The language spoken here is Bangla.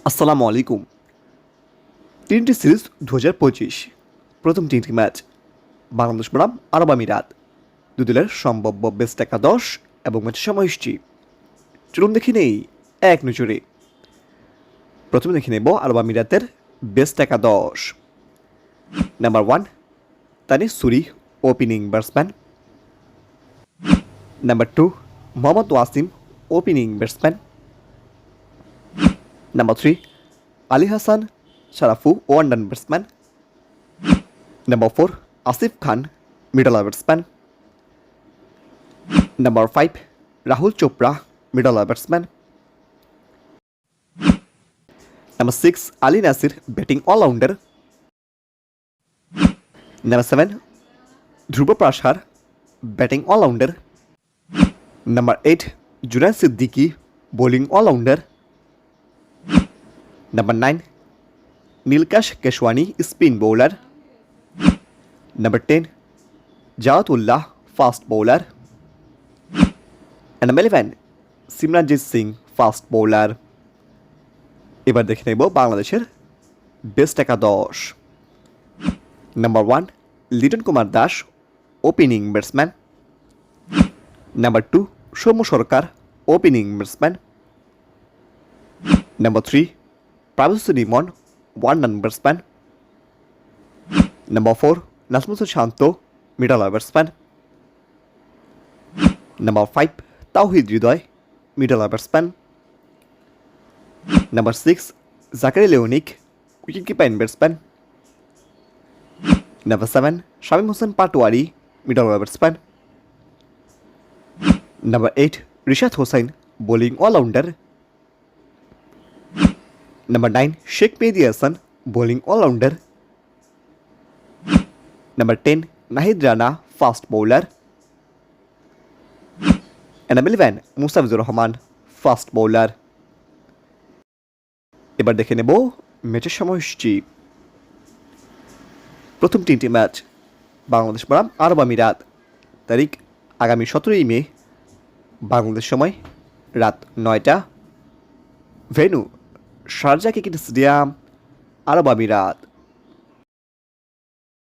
আসসালামু আলাইকুম। টি-টোয়েন্টি সিরিজ ২০২৫ প্রথম টি-টোয়েন্টি ম্যাচ বাংলাদেশ বনাম আরব আমিরাত। দুই দলের সম্ভাব্য বেস্ট একাদশ এবং ম্যাচের সময়সূচি চলুন দেখে নেই এক নজরে। প্রথমে দেখে নেব আরব আমিরাতের বেস্ট একাদশ। Number 1 Tanish Suri, opening batsman. Number 2 Mohammad Waseem, opening batsman. Number 3 Ali Hasan Sharafu, one down batsman. Number 4 Asif Khan, middle batsman. Number 5 Rahul Chopra, middle batsman. Number 6 Ali Nasir, batting allrounder. Number 7 Dhruv Parashar, batting allrounder. Number 8 Junaid Siddiqui, bowling allrounder. Number 9 Nilansh Keswani, spin bowler. Number 10 Jawadullah, fast bowler. Number 11 Simranjeet Singh, fast bowler. এবার দেখে নেব বাংলাদেশের বেস্ট একাদশ। Number 1 Liton Kumar Das, opening batsman. Number 2 Soumya Sarkar, opening batsman. Number 3 Pravesh Rimon, one down batsman. Number 4 Najmul Shanto, middle batsman. Number 5 Towhid Hridoy, middle batsman. Number 6 জাকারি লেওনিক, wicket keeper batsman. Number 7 Shamim Hossain Patwari, middle batsman. Number 8 Rishad Hossain, bowling allrounder. Number 9 Sheikh Mehedi Hasan, bowling allrounder. Number 10 Nahid Rana, fast bowler. Number 11 Mustafizur Rahman, fast bowler. এবার দেখে নেব ম্যাচের সময়সূচি। প্রথম তিনটি ম্যাচ বাংলাদেশ বনাম আরব আমিরাত, তারিখ আগামী 17ই মে, বাংলাদেশ সময় রাত 9টা। ভেন্যু শারজাহ ক্রিকেট স্টেডিয়াম, আরব আমিরাত।